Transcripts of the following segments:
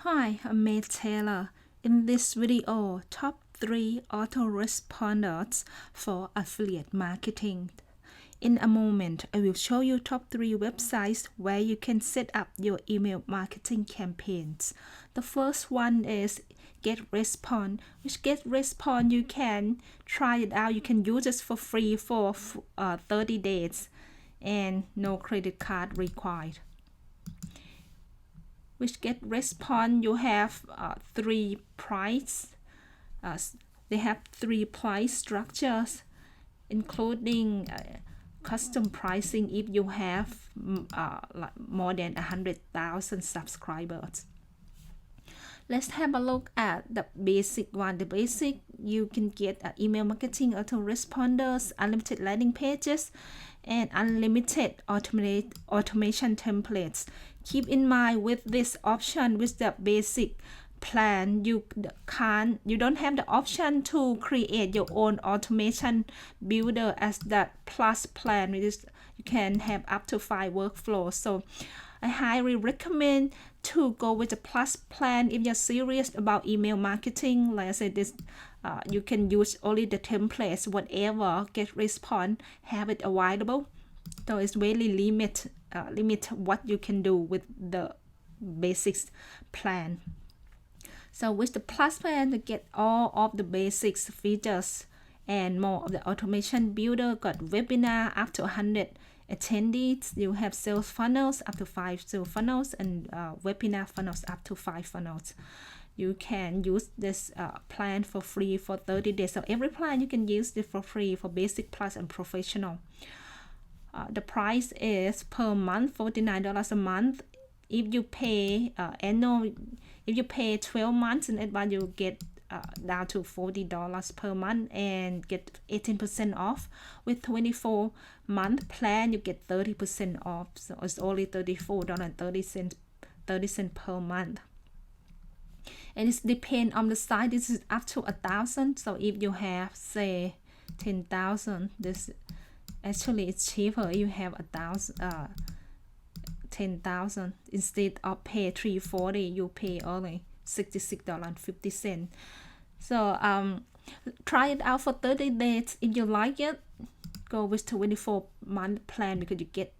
Hi, I'm May Taylor. In this video, top 3 autoresponders for affiliate marketing. In a moment, I will show you top 3 websites where you can set up your email marketing campaigns. The first one is GetResponse. With GetResponse, you can try it out. You can use it for free for 30 days and no credit card required. With GetResponse, you have three price. They have 3 price structures, including custom pricing if you have more than 100,000 subscribers. Let's have a look at the basic one. The basic, you can get email marketing autoresponders, unlimited landing pages, and unlimited automation templates. Keep in mind with this option, with the basic plan, you don't have the option to create your own automation builder as the plus plan, which is you can have up to 5 workflows. So I highly recommend to go with the plus plan if you're serious about email marketing. Like I said, this you can use only the templates, whatever GetResponse have it available. So it's really limit what you can do with the basics plan. So with the plus plan, you get all of the basics features and more of the automation builder. Got webinar up to 100 attendees. You have sales funnels up to 5 sales funnels and webinar funnels up to 5 funnels. You can use this plan for free for 30 days. So every plan you can use it for free for basic, plus, and professional. The price is per month $49 a month. If you pay if you pay 12 months in advance, you get down to $40 per month and get 18% off. With 24-month plan, you get 30% off. So it's only $34.30 per month. And it depends on the size. This is up to 1,000. So if you have, say, 10,000, this actually it's cheaper. You have 10,000 instead of pay $340, you pay only $66.50. So try it out for 30 days. If you like it, go with 24-month plan because you get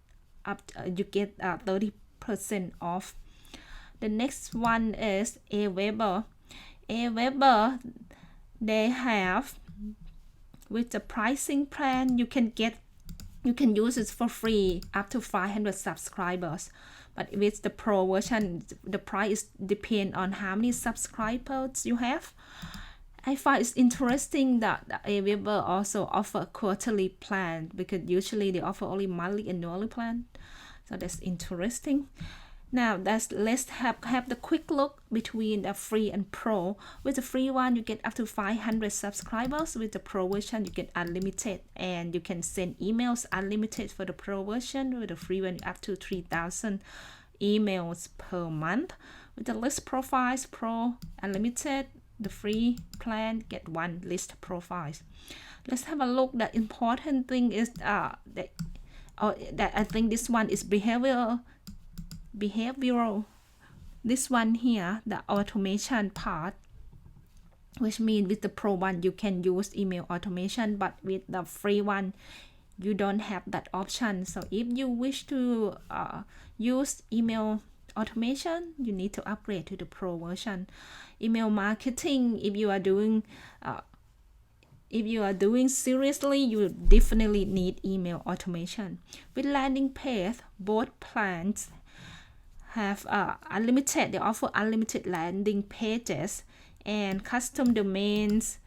30% off. The next one is Aweber. Aweber, they have with the pricing plan, you can use it for free up to 500 subscribers. But with the pro version, the price depends on how many subscribers you have. I find it's interesting that Aweber also offer a quarterly plan, because usually they offer only monthly and annual plan. So that's interesting. Now let's have the quick look between the free and pro. With the free one, you get up to 500 subscribers. With the pro version, you get unlimited, and you can send emails unlimited for the pro version. With the free one, up to 3,000 emails per month. With the list profiles, pro, unlimited, the free plan, get 1 list profiles. Let's have a look. The important thing is that I think this one is behavioral. This one here, the automation part, which means with the pro one you can use email automation, but with the free one you don't have that option. So if you wish to use email automation, you need to upgrade to the pro version. Email marketing, if you are doing seriously, you definitely need email automation. With landing page, both plans have unlimited. They offer unlimited landing pages and custom domains.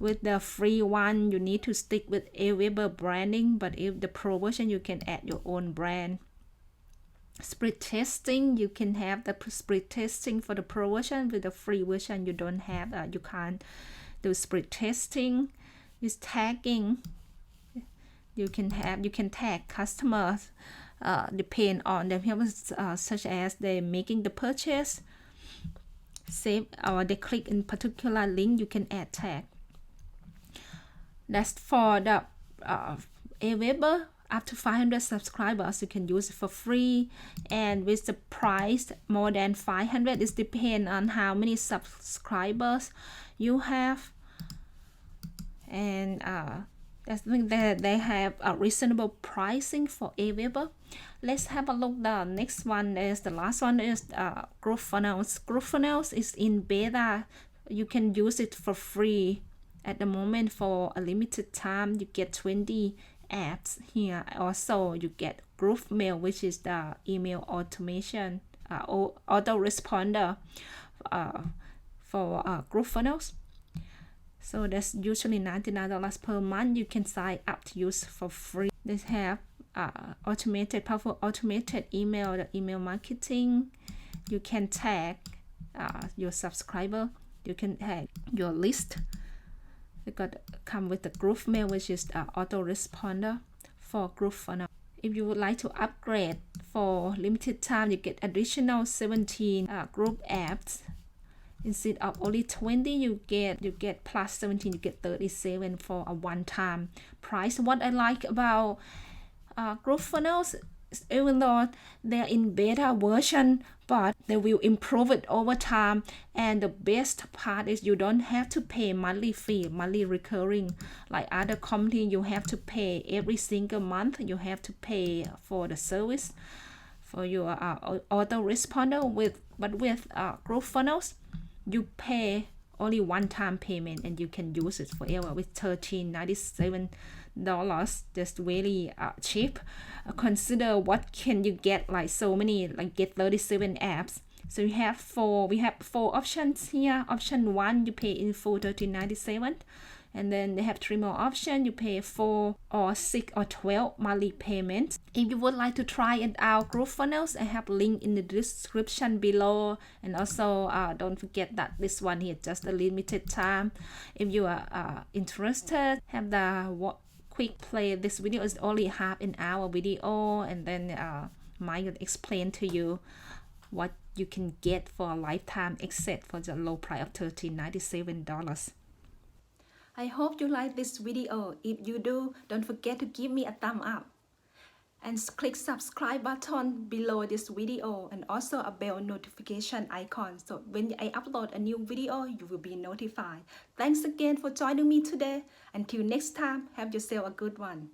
With the free one, you need to stick with Aweber branding, but if the pro version, you can add your own brand. Split testing, you can have the split testing for the pro version. With the free version, you don't have you can't do split testing. With tagging, you can tag customers depend on them, such as they making the purchase, save, or they click in particular link, you can add tag. That's for the Aweber. up to 500 subscribers, you can use it for free. And with the price more than 500, it depends on how many subscribers you have. And I think that they have a reasonable pricing for Aweber. Let's have a look. The next one is the last one is Groovefunnels. Groovefunnels is in beta. You can use it for free at the moment for a limited time. You get 20 apps here. Also, you get Groovemail, which is the email automation autoresponder for Groovefunnels. So that's usually $99 per month. You can sign up to use for free. They have powerful automated email, the email marketing. You can tag your subscriber. You can tag your list. They come with the Groovemail, which is the autoresponder for Groovefunnels. If you would like to upgrade for limited time, you get additional 17 group apps. Instead of only 20, you get plus 17, you get 37 for a one-time price. What I like about Groovefunnels, even though they're in beta version, but they will improve it over time. And the best part is you don't have to pay monthly fee, monthly recurring. Like other companies, you have to pay every single month. You have to pay for the service for your autoresponder. But with Groovefunnels, you pay only one-time payment and you can use it forever with $13.97. Just really cheap. Consider what can you get, like so many, like get 37 apps. So we have four options here. Option 1, you pay in full $13.97. And then they have 3 more options. You pay 4 or 6 or 12 monthly payments. If you would like to try it out, Groovefunnels, I have a link in the description below. And also don't forget that this one here just a limited time. If you are interested, have the quick play. This video is only half an hour video, and then Mike will explain to you what you can get for a lifetime except for the low price of $13.97. I hope you like this video. If you do, don't forget to give me a thumb up. And click subscribe button below this video and also a bell notification icon. So when I upload a new video, you will be notified. Thanks again for joining me today. Until next time, have yourself a good one.